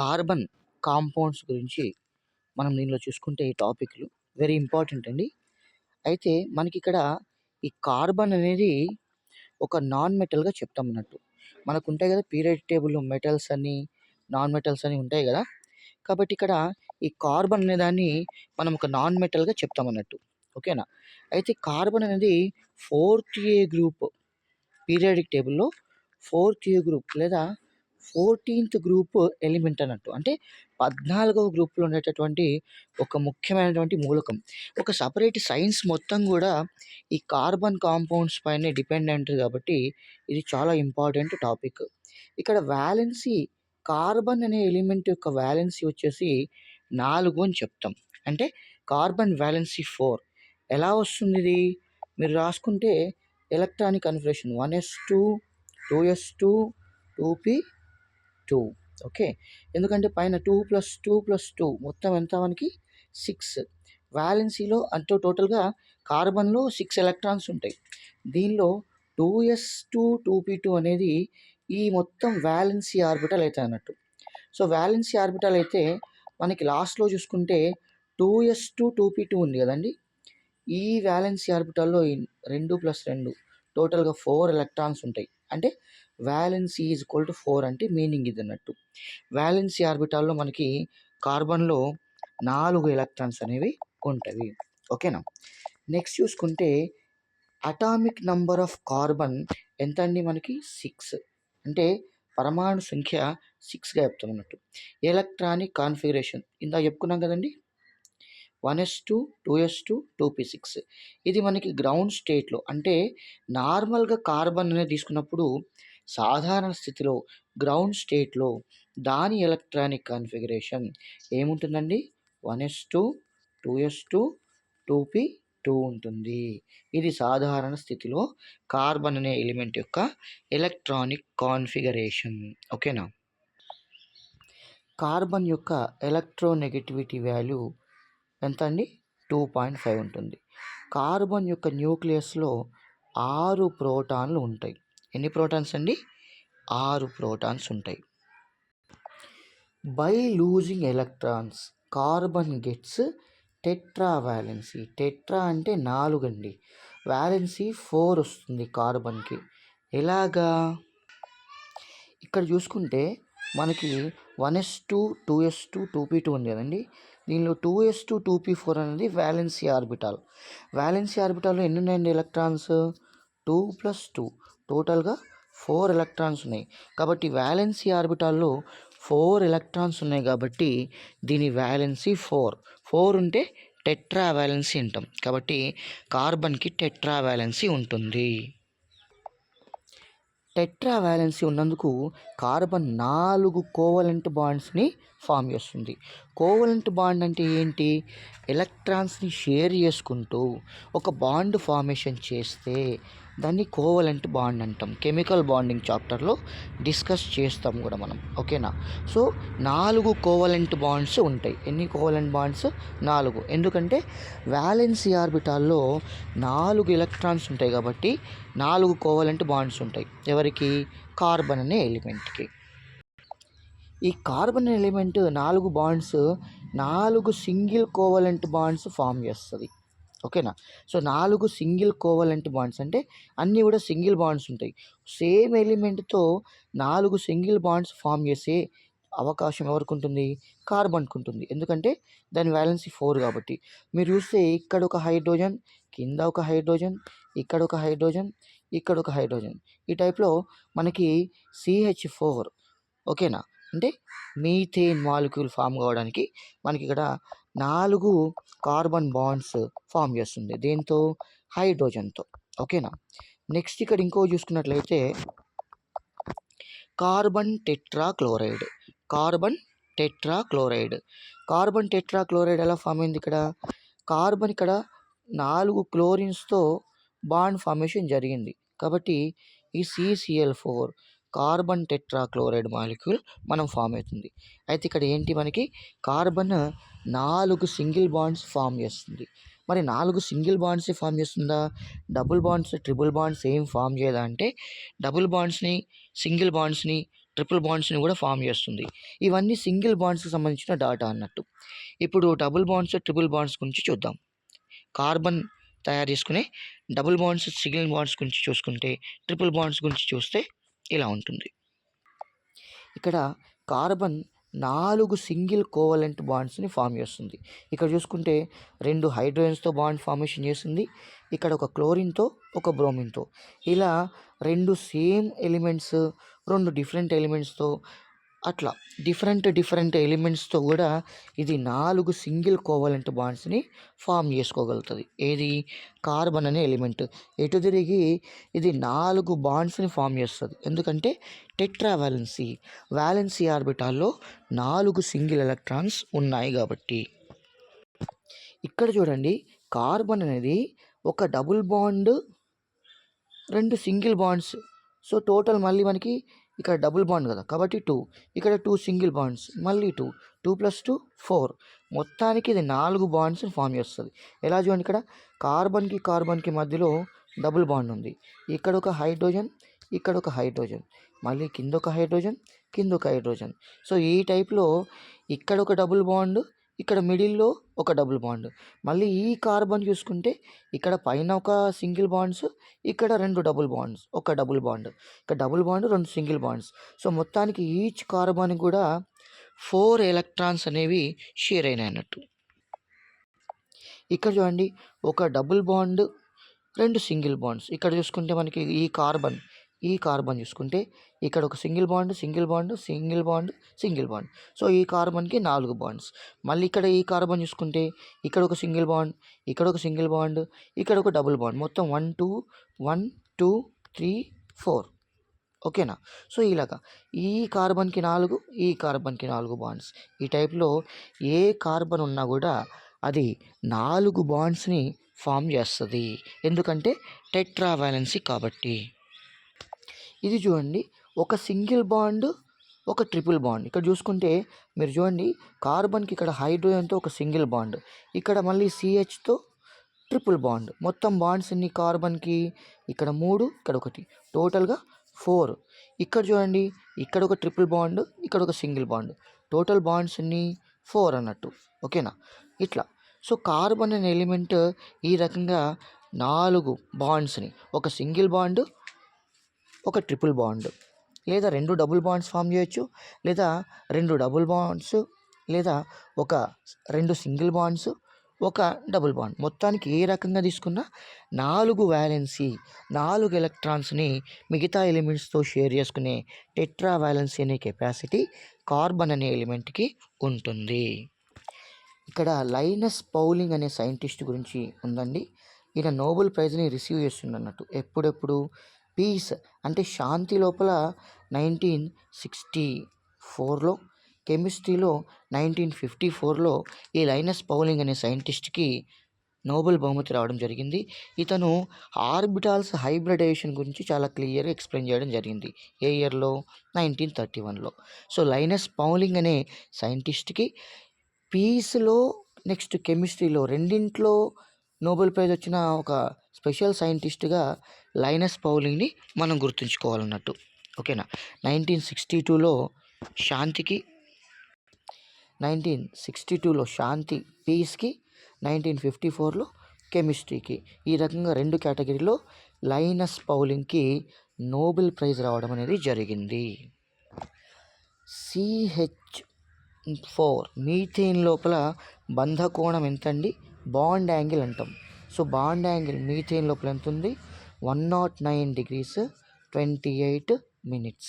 Carbon compounds గురించి మనం దీనిలో చూసుకుంటే ఈ టాపిక్‌లు వెరీ ఇంపార్టెంట్ అండి. అయితే మనకిక్కడ ఈ కార్బన్ అనేది ఒక నాన్ మెటల్‌గా చెప్తామన్నట్టు. మనకుంటాయి గదా! పీరియాడిక్ టేబుల్‌లో మెటల్స్ అని, నాన్ మెటల్స్ అని ఉంటాయి గదా! కాబట్టి ఇక్కడ ఈ కార్బన్ అనే దాన్ని మనం ఒక నాన్ మెటల్‌గా చెప్తామన్నట్టు. ఓకేనా? అయితే కార్బన్ అనేది 4th ఏ గ్రూప్ పీరియాడిక్ టేబుల్‌లో 4th ఏ గ్రూప్ లేదా 14th గ్రూప్ ఎలిమెంట్ అన్నట్టు. అంటే 14వ గ్రూప్‌లో ఉండేటటువంటి ఒక ముఖ్యమైనటువంటి మూలకం. ఒక సెపరేట్ సైన్స్ మొత్తం గూడా ఈ కార్బన్ కాంపౌండ్స్ పైనే డిపెండెంట్ గాబట్టి ఇది చాలా ఇంపార్టెంట్ టాపిక్. ఇక్కడ వాలెన్సీ కార్బన్ అనే ఎలిమెంట్ యొక్క వాలెన్సీ వచ్చేసి 4 అని చెప్తాం. అంటే కార్బన్ వాలెన్సీ 4 ఎలా వస్తుందిది? మీరు రాసుకుంటే electronic configuration 1s2, 2s2, 2p2 okay. ఎందుకంటే పైన 2+2+2 మొత్తం ఎంత మనకి 6. వాలెన్సీలో అంటే టోటల్‌గా కార్బన్‌లో 6 ఎలక్ట్రాన్స్ ఉంటాయి. దీనిలో 2s2, 2p2 అనేది ఈ మొత్తం వాలెన్సీ ఆర్బిటాల్ అయితాయన్నట్టు. సో, వాలెన్సీ ఆర్బిటాల్ అయితే మనకి లాస్ట్‌లో చూసుకుంటే 2s2, 2p2 ఉంది గదండీ! ఈ వాలెన్సీ ఆర్బిటాల్‌లో ఈ 2+2 టోటల్‌గా 4 ఎలక్ట్రాన్స్ ఉంటాయి. అంటే వాలెన్సీ ఈజ్ ఈక్వల్ టు 4 అంటే మీనింగ్ ఇదన్నట్టు. వాలెన్సీ ఆర్బిటాల్‌లో మనకి కార్బన్‌లో 4 ఎలక్ట్రాన్స్ అనేవి ఉంటవి. ఓకేనా? నెక్స్ట్ చూసుకుంటే అటామిక్ నంబర్ ఆఫ్ కార్బన్ ఎంతండి మనకి 6. అంటే పరమాణు సంఖ్య 6గా చెప్తామన్నట్టు. ఎలక్ట్రానిక్ కాన్ఫిగరేషన్ ఇందాక చెప్పుకున్నాం కదండీ! 1s2, 2s2, 2p6 ఇది మనకి గ్రౌండ్ స్టేట్‌లో అంటే నార్మల్‌గా కార్బన్ అనేది తీసుకున్నప్పుడు సాధారణ స్థితిలో గ్రౌండ్ స్టేట్‌లో దాని ఎలక్ట్రానిక్ కాన్ఫిగరేషన్ ఏముంటుందండి? 1s2, 2s2, 2p2 ఉంటుంది. ఇది సాధారణ స్థితిలో కార్బన్ అనే ఎలిమెంట్ యొక్క ఎలక్ట్రానిక్ కాన్ఫిగరేషన్. ఓకేనా? కార్బన్ యొక్క ఎలక్ట్రోనెగటివిటీ వాల్యూ ఎంత అండి? 2.5 ఉంటుంది. కార్బన్ యొక్క న్యూక్లియస్‌లో 6 ప్రోటాన్లు ఉంటాయి. ఎన్ని ప్రోటాన్స్ అండి? 6 ప్రోటాన్స్ ఉంటాయి. By losing electrons carbon gets tetra valency. Tetra అంటే 4 అండి. వాలెన్సీ 4 వస్తుంది కార్బన్‌కి. ఎలాగా? ఇక్కడ చూసుకుంటే మనకి 1s2, 2s2, 2p2 ఉంది కదండీ! దీనిలో 2s2, 2p4 అనేది వాలెన్సీ ఆర్బిటాల్. వాలెన్సీ ఆర్బిటాల్‌లో ఎన్ని ఉన్నాయండి ఎలక్ట్రాన్స్? 2+2 టోటల్‌గా 4 ఎలక్ట్రాన్స్ ఉన్నాయి. కాబట్టి వాలెన్సీ ఆర్బిటాల్‌లో 4 ఎలక్ట్రాన్స్ ఉన్నాయి కాబట్టి దీని వాలెన్సీ 4. 4 ఉంటే టెట్రా వాలెన్సీ అంటాం. కాబట్టి కార్బన్‌కి టెట్రా వాలెన్సీ ఉంటుంది. టెట్రా వాలెన్సీ ఉన్నందుకు కార్బన్ 4 కోవలెంట్ బాండ్స్‌ని ఫామ్ చేస్తుంది. కోవలెంట్ బాండ్ అంటే ఏంటి? ఎలక్ట్రాన్స్‌ని షేర్ చేసుకుంటూ ఒక బాండ్ ఫార్మేషన్ చేస్తే దాన్ని కోవలెంట్ బాండ్ అంటాం. కెమికల్ బాండింగ్ చాప్టర్‌లో డిస్కస్ చేస్తాం కూడా మనం. ఓకేనా? సో, 4 కోవలెంట్ బాండ్స్ ఉంటాయి. ఎన్ని కోవలెంట్ బాండ్స్? 4. ఎందుకంటే వాలెన్సీ ఆర్బిటాల్‌లో 4 ఎలక్ట్రాన్స్ ఉంటాయి కాబట్టి 4 కోవలెంట్ బాండ్స్ ఉంటాయి. ఎవరికి? కార్బన్ అనే ఎలిమెంట్‌కి. ఈ carbon element 4 bonds 4 single covalent bonds form చేస్తది. ఓకేనా? సో, 4 సింగిల్ కోవలెంట్ బాండ్స్ అంటే అన్నీ కూడా సింగిల్ బాండ్స్ ఉంటాయి. సేమ్ ఎలిమెంట్‌తో 4 సింగిల్ బాండ్స్ ఫామ్ చేసే అవకాశం ఎవరికుంటుంది? కార్బన్‌కి ఉంటుంది. ఎందుకంటే దాని వాలెన్సీ 4 కాబట్టి. మీరు చూస్తే ఇక్కడ ఒక హైడ్రోజన్, కింద ఒక హైడ్రోజన్, ఇక్కడ ఒక హైడ్రోజన్, ఇక్కడ ఒక హైడ్రోజన్. ఈ టైప్‌లో మనకి CH4 ఓకేనా? అంటే మీథేన్ మాలిక్యూల్ ఫామ్ కావడానికి మనకి ఇక్కడ 4 కార్బన్ బాండ్స్ ఫామ్ చేస్తుంది. దేంతో? హైడ్రోజన్‌తో. ఓకేనా? నెక్స్ట్ ఇక్కడ ఇంకోటి చూసుకున్నట్లయితే carbon tetrachloride. Carbon tetrachloride. Carbon tetrachloride ఎలా ఫామ్ అయింది ఇక్కడ? కార్బన్ ఇక్కడ 4 క్లోరిన్స్‌తో బాండ్ ఫార్మేషన్ జరిగింది. కాబట్టి ఈ CCl4 కార్బన్ టెట్రాక్లోరైడ్ మాలిక్యూల్ మనం ఫామ్ అవుతుంది. అయితే ఇక్కడ ఏంటి మనకి కార్బన్ 4 సింగిల్ బాండ్స్ ఫామ్ చేస్తుంది. మరి 4 సింగిల్ బాండ్స్ ఫామ్ చేస్తుందా? డబుల్ బాండ్స్, ట్రిపుల్ బాండ్స్ ఏం ఫామ్ చేయదా అంటే డబుల్ బాండ్స్‌ని, సింగిల్ బాండ్స్‌ని ట్రిపుల్ బాండ్స్ని కూడా ఫామ్ చేస్తుంది. ఇవన్నీ సింగిల్ బాండ్స్కి సంబంధించిన డాటా అన్నట్టు. ఇప్పుడు డబుల్ బాండ్స్ ట్రిపుల్ బాండ్స్ గురించి చూద్దాం. కార్బన్ తయారు చేసుకునే డబుల్ బాండ్స్ సింగిల్ బాండ్స్ గురించి చూసుకుంటే, ట్రిపుల్ బాండ్స్ గురించి చూస్తే ఇలా ఉంటుంది. ఇక్కడ కార్బన్ 4 సింగిల్ కోవలెంట్ బాండ్స్ని ఫామ్ చేస్తుంది. ఇక్కడ చూసుకుంటే 2 హైడ్రోజన్స్తో బాండ్ ఫార్మేషన్ చేస్తుంది. ఇక్కడ ఒక క్లోరిన్తో ఒక బ్రోమిన్తో, ఇలా 2 సేమ్ ఎలిమెంట్స్ 2 డిఫరెంట్ ఎలిమెంట్స్తో, అట్లా డిఫరెంట్ ఎలిమెంట్స్తో కూడా ఇది 4 సింగిల్ కోవలెంట్ బాండ్స్ని ఫామ్ చేసుకోగలుగుతుంది. ఏది? కార్బన్ అనే ఎలిమెంట్. ఎటు తిరిగి ఇది 4 బాండ్స్ని ఫామ్ చేస్తుంది. ఎందుకంటే టెట్రా వ్యాలెన్సీ ఆర్బిటాల్లో 4 సింగిల్ ఎలక్ట్రాన్స్ ఉన్నాయి కాబట్టి. ఇక్కడ చూడండి, కార్బన్ అనేది ఒక double bond 2 single bonds. So total మళ్ళీ మనకి ఇక్కడ డబుల్ బాండ్ కదా కాబట్టి 2, ఇక్కడ 2 సింగిల్ బాండ్స్, మళ్ళీ 2, 2 + 2 4, మొత్తానికి ఇది 4 బాండ్స్ని ఫామ్ చేస్తుంది. ఎలా చూడండి, ఇక్కడ కార్బన్కి మధ్యలో డబుల్ బాండ్ ఉంది. ఇక్కడ ఒక హైడ్రోజన్, ఇక్కడ ఒక హైడ్రోజన్, మళ్ళీ కింద ఒక హైడ్రోజన్. సో ఈ టైప్లో ఇక్కడ ఒక డబుల్ బాండ్, ఇక్కడ మిడిల్లో ఒక డబుల్ బాండ్. మళ్ళీ ఈ కార్బన్ చూసుకుంటే ఇక్కడ పైన ఒక సింగిల్ బాండ్స్, ఇక్కడ 2 డబుల్ బాండ్స్, ఒక డబుల్ బాండ్, ఇక్కడ double bond 2 single bonds. So మొత్తానికి ఈచ్ కార్బన్ కూడా 4 ఎలక్ట్రాన్స్ అనేవి షేర్ అయినాయి అన్నట్టు. ఇక్కడ చూడండి, ఒక డబుల్ బాండ్ 2 సింగిల్ బాండ్స్. ఇక్కడ చూసుకుంటే మనకి ఈ కార్బన్ చూసుకుంటే ఇక్కడ ఒక సింగిల్ బాండ్. సో ఈ కార్బన్కి 4 బాండ్స్. మళ్ళీ ఇక్కడ ఈ కార్బన్ చూసుకుంటే ఇక్కడ ఒక సింగిల్ బాండ్, ఇక్కడ ఒక సింగిల్ బాండ్, ఇక్కడ ఒక డబుల్ బాండ్, మొత్తం 1 2 3 4. ఓకేనా? సో ఇలాగా ఈ కార్బన్కి 4, ఈ కార్బన్కి 4 బాండ్స్. ఈ టైప్లో ఏ కార్బన్ ఉన్నా కూడా అది 4 బాండ్స్ని ఫామ్ చేస్తుంది. ఎందుకంటే టెట్రా వ్యాలెన్సీ కాబట్టి. ఇది చూడండి, ఒక సింగిల్ బాండ్, ఒక ట్రిపుల్ బాండ్. ఇక్కడ చూసుకుంటే మీరు చూడండి, కార్బన్కి ఇక్కడ హైడ్రోజన్తో ఒక సింగిల్ బాండ్, ఇక్కడ మళ్ళీ సిహెచ్తో ట్రిపుల్ బాండ్. మొత్తం బాండ్స్ ఎన్ని కార్బన్కి? ఇక్కడ 3, ఇక్కడ 1, టోటల్గా 4. ఇక్కడ చూడండి, ఇక్కడ ఒక ట్రిపుల్ బాండ్, ఇక్కడ ఒక సింగిల్ బాండ్, టోటల్ బాండ్స్ ఎన్ని? 4 అన్నట్టు. ఓకేనా? ఇట్లా. సో కార్బన్ అనే ఎలిమెంట్ ఈ రకంగా 4 బాండ్స్ని, ఒక సింగిల్ బాండ్, ఒక ట్రిపుల్ బాండ్, లేదా 2 డబుల్ బాండ్స్ ఫామ్ చేయొచ్చు, లేదా 2 డబుల్ బాండ్స్, లేదా ఒక 2 సింగిల్ బాండ్స్, ఒక డబుల్ బాండ్. మొత్తానికి ఏ రకంగా తీసుకున్నా 4 వ్యాలెన్సీ, 4 ఎలక్ట్రాన్స్ని మిగతా ఎలిమెంట్స్తో షేర్ చేసుకునే టెట్రా వ్యాలెన్సీ అనే కెపాసిటీ కార్బన్ అనే ఎలిమెంట్కి ఉంటుంది. ఇక్కడ లైనస్ పౌలింగ్ అనే సైంటిస్ట్ గురించి ఉందండి. ఈయన నోబెల్ ప్రైజ్ని రిసీవ్ చేస్తుండన్నట్టు. ఎప్పుడెప్పుడు? పీస్ అంటే శాంతి లోపల 1964లో, కెమిస్ట్రీలో 1954లో ఈ లైనస్ పౌలింగ్ అనే సైంటిస్ట్కి నోబెల్ బహుమతి రావడం జరిగింది. ఇతను ఆర్బిటాల్స్ హైబ్రిడైజేషన్ గురించి చాలా క్లియర్గా ఎక్స్ప్లెయిన్ చేయడం జరిగింది. ఏ ఇయర్లో? 1931లో. సో లైనస్ పౌలింగ్ అనే సైంటిస్ట్కి పీస్లో, నెక్స్ట్ కెమిస్ట్రీలో, రెండింట్లో నోబెల్ ప్రైజ్ వచ్చిన ఒక స్పెషల్ సైంటిస్ట్గా లైనస్ పౌలింగ్ని మనం గుర్తుంచుకోవాలన్నట్టు. ఓకేనా? 1962లో శాంతి పీస్కి, 1954లో కెమిస్ట్రీకి, ఈ రకంగా 2 కేటగిరీలో లైనస్ పౌలింగ్కి నోబెల్ ప్రైజ్ రావడం అనేది జరిగింది. CH4 మీథేన్ లోపల బంధకోణం ఎంతండి? బాండ్ యాంగిల్ అంటాం. సో బాండ్ యాంగిల్ మీథేన్ లోపల ఎంత ఉంది? 109 degrees 28 minutes.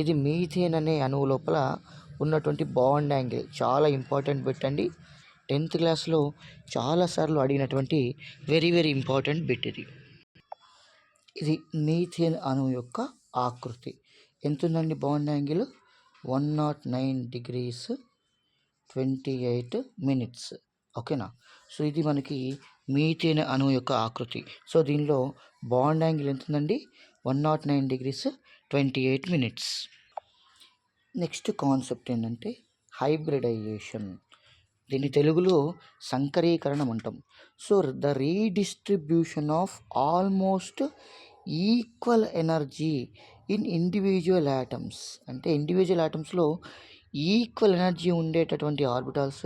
ఇది మీథేన్ అనే అణువు లోపల ఉన్నటువంటి బాండ్ యాంగిల్. చాలా ఇంపార్టెంట్ బిట్ అండి. 10th క్లాస్లో చాలాసార్లు అడిగినటువంటి వెరీ ఇంపార్టెంట్ బిట్ ఇది. ఇది మీథేన్ అణువు యొక్క ఆకృతి. ఎంత ఉందండి బాండ్ యాంగిల్? 109 degrees 28 minutes. ఓకేనా? సో ఇది మనకి మీథేన్ అణువు యొక్క ఆకృతి. సో దీనిలో బాండ్ యాంగిల్ ఎంత ఉందండి? 109 degrees 28 minutes. నెక్స్ట్ కాన్సెప్ట్ ఏంటంటే హైబ్రిడైజేషన్. దీన్ని తెలుగులో సంకరీకరణం అంటాం. So the redistribution of almost equal energy in individual atoms అంటే ఇండివిజువల్ యాటమ్స్లో ఈక్వల్ ఎనర్జీ ఉండేటటువంటి ఆర్బిటాల్స్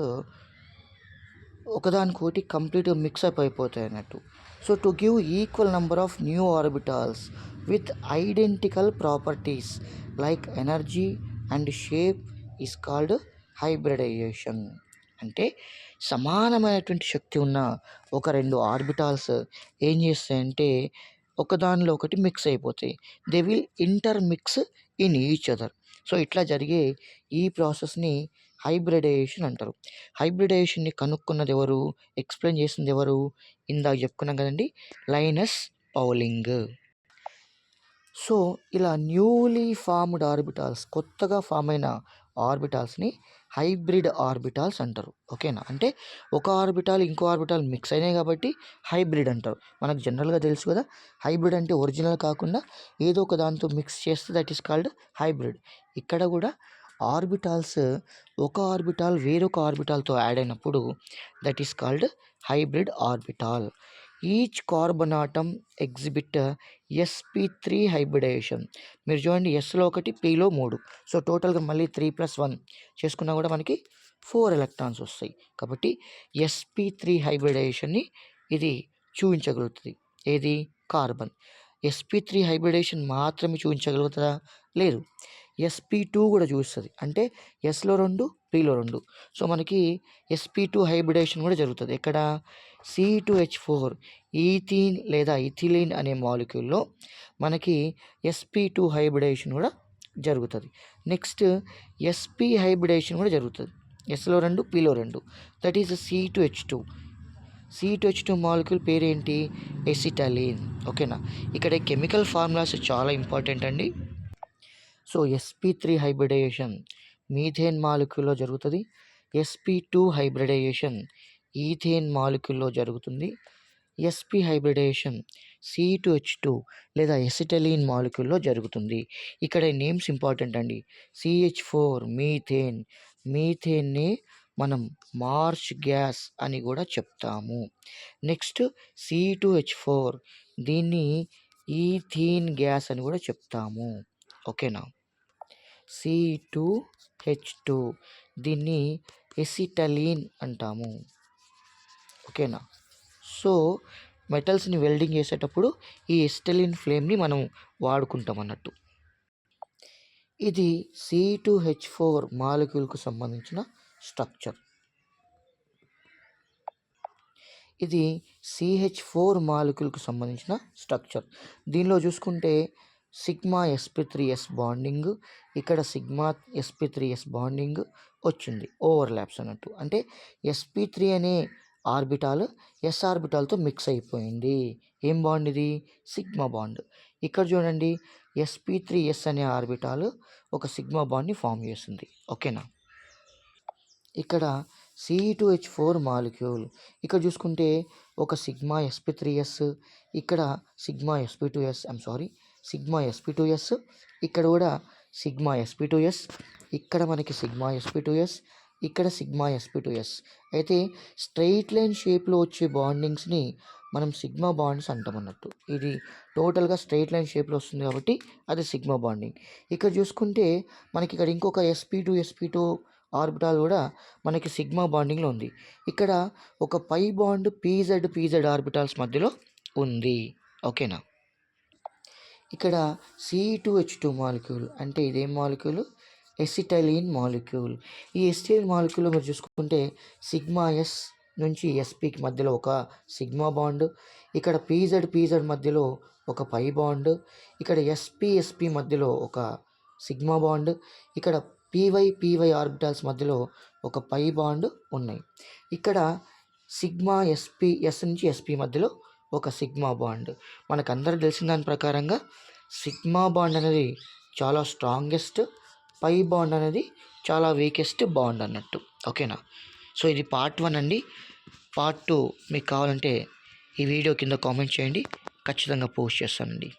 ఒకదానికొకటి కంప్లీట్గా మిక్సప్ అయిపోతాయి అన్నట్టు. So to give equal number of new orbitals with identical properties like energy and shape is called hybridization. అంటే సమానమైనటువంటి శక్తి ఉన్న ఒక రెండు ఆర్బిటాల్స్ ఏం చేస్తాయంటే ఒకదానిలో ఒకటి మిక్స్ అయిపోతాయి. They will inter mix in each other. So ఇట్లా జరిగే ఈ ప్రాసెస్ని హైబ్రిడైజేషన్ అంటారు. హైబ్రిడైజేషన్ని కనుక్కున్నది ఎవరు, ఎక్స్ప్లెయిన్ చేసింది ఎవరు? ఇందాక చెప్పుకున్నాం కదండి, లైనస్ పౌలింగ్. సో ఇలా న్యూలీ ఫార్మ్డ్ ఆర్బిటాల్స్, కొత్తగా ఫామ్ అయిన ఆర్బిటాల్స్ని హైబ్రిడ్ ఆర్బిటాల్స్ అంటారు. ఓకేనా? అంటే ఒక ఆర్బిటాల్ ఇంకో ఆర్బిటాల్ మిక్స్ అయినాయి కాబట్టి హైబ్రిడ్ అంటారు. మనకు జనరల్గా తెలుసు కదా, హైబ్రిడ్ అంటే ఒరిజినల్ కాకుండా ఏదో ఒక దాంతో మిక్స్ చేస్తే దట్ ఈస్ కాల్డ్ హైబ్రిడ్. ఇక్కడ కూడా ఆర్బిటాల్స్ ఒక ఆర్బిటాల్ వేరొక ఆర్బిటాల్తో యాడ్ అయినప్పుడు that is called hybrid orbital. Each carbon atom exhibit sp3 hybridization. మీరు చూడండి, ఎస్లో ఒకటి, పిలో 3. సో టోటల్గా మళ్ళీ 3+1 చేసుకున్నా కూడా మనకి 4 ఎలక్ట్రాన్స్ వస్తాయి. కాబట్టి sp3 హైబ్రిడైజేషన్ని ఇది చూపించగలుగుతుంది. ఏది? కార్బన్. sp3 హైబ్రిడైజేషన్ మాత్రమే చూపించగలుగుతుందా? లేదు, sp2 కూడా చూస్తుంది. అంటే ఎస్లో 2, పిలో 2. సో మనకి sp2 హైబ్రిడైజేషన్ కూడా జరుగుతుంది. ఎక్కడ? C2H4 ఈథీన్ లేదా ఇథిలీన్ అనే మాలిక్యూల్లో మనకి sp2 హైబ్రిడైజేషన్ కూడా జరుగుతుంది. నెక్స్ట్ sp హైబ్రిడైజేషన్ కూడా జరుగుతుంది. ఎస్లో 2, పిలో 2. That is C2H2. C2H2 molecule పేరేంటి? ఎసిటలీన్. ఓకేనా? ఇక్కడ కెమికల్ ఫార్ములాస్ చాలా ఇంపార్టెంట్ అండి. సో sp3 హైబ్రిడైజేషన్ మీథేన్ మాలిక్యూల్లో జరుగుతుంది. sp2 హైబ్రిడైజేషన్ ఈథేన్ మాలిక్యూల్లో జరుగుతుంది. sp హైబ్రిడైజేషన్ C2H2 లేదా ఎసిటలీన్ మాలిక్యూల్లో జరుగుతుంది. ఇక్కడ నేమ్స్ ఇంపార్టెంట్ అండి. CH4 methane. మీథేన్ని మనం మార్ష్ గ్యాస్ అని కూడా చెప్తాము. నెక్స్ట్ C2H4 దీన్ని ఈథీన్ గ్యాస్ అని కూడా చెప్తాము. ఓకేనా? C2H2 దీన్ని ఎసిటలీన్ అంటాము. ఓకేనా? సో మెటల్స్ని వెల్డింగ్ చేసేటప్పుడు ఈ ఎసిటలీన్ ఫ్లేమ్ని మనం వాడుకుంటాం అన్నట్టు. ఇది C2H4 మాలిక్యూల్కు సంబంధించిన స్ట్రక్చర్. ఇది CH4 మాలిక్యూల్కు సంబంధించిన స్ట్రక్చర్. దీనిలో చూసుకుంటే సిగ్మా sp3s బాండింగ్, ఇక్కడ సిగ్మా sp3s బాండింగ్ వచ్చింది, ఓవర్లాప్స్ అన్నట్టు. అంటే sp3 అనే ఆర్బిటాల్ s ఆర్బిటాల్తో మిక్స్ అయిపోయింది. ఏం బాండ్ ఇది? Sigma bond. ఇక్కడ చూడండి, sp3s అనే ఆర్బిటాల్ ఒక సిగ్మా బాండ్ని ఫామ్ చేస్తుంది. ఓకేనా? ఇక్కడ C2H4 మాలిక్యూల్, ఇక్కడ చూసుకుంటే ఒక సిగ్మా sp3s, ఇక్కడ సిగ్మా sp2s, సిగ్మా sp2s, ఇక్కడ కూడా సిగ్మా sp2s, ఇక్కడ మనకి సిగ్మా sp2s, ఇక్కడ సిగ్మా sp2s. అయితే స్ట్రైట్ లైన్ షేప్లో వచ్చే బాండింగ్స్ని మనం సిగ్మా బాండ్స్ అంటాం అన్నట్టు. ఇది టోటల్గా స్ట్రైట్ లైన్ షేప్లో వస్తుంది కాబట్టి అది సిగ్మా బాండింగ్. ఇక్కడ చూసుకుంటే మనకి ఇక్కడ ఇంకొక sp2 ఆర్బిటాల్ కూడా మనకి సిగ్మా బాండింగ్లో ఉంది. ఇక్కడ ఒక పై బాండ్ pz ఆర్బిటాల్స్ మధ్యలో ఉంది. ఓకేనా? ఇక్కడ C2H2 మాలిక్యూల్ అంటే ఇదేం మాలిక్యూల్? ఎసిటలీన్ మాలిక్యూల్. ఈ ఎసిటలీన్ మాలిక్యూల్లో మీరు చూసుకుంటే సిగ్మా ఎస్ నుంచి spకి మధ్యలో ఒక సిగ్మా బాండ్, ఇక్కడ pz మధ్యలో ఒక పై బాండ్, ఇక్కడ sp మధ్యలో ఒక సిగ్మా బాండ్, ఇక్కడ py ఆర్బిటాల్స్ మధ్యలో ఒక పై బాండ్ ఉన్నాయి. ఇక్కడ సిగ్మా ఎస్ నుంచి sp మధ్యలో ఒక సిగ్మా బాండ్. మనకందరూ తెలిసిన దాని ప్రకారంగా సిగ్మా బాండ్ అనేది చాలా స్ట్రాంగెస్ట్, పై బాండ్ అనేది చాలా వీకెస్ట్ బాండ్ అన్నట్టు. ఓకేనా? సో ఇది పార్ట్ 1 అండి. పార్ట్ 2 మీకు కావాలంటే ఈ వీడియో కింద కామెంట్ చేయండి, ఖచ్చితంగా పోస్ట్ చేస్తానండి.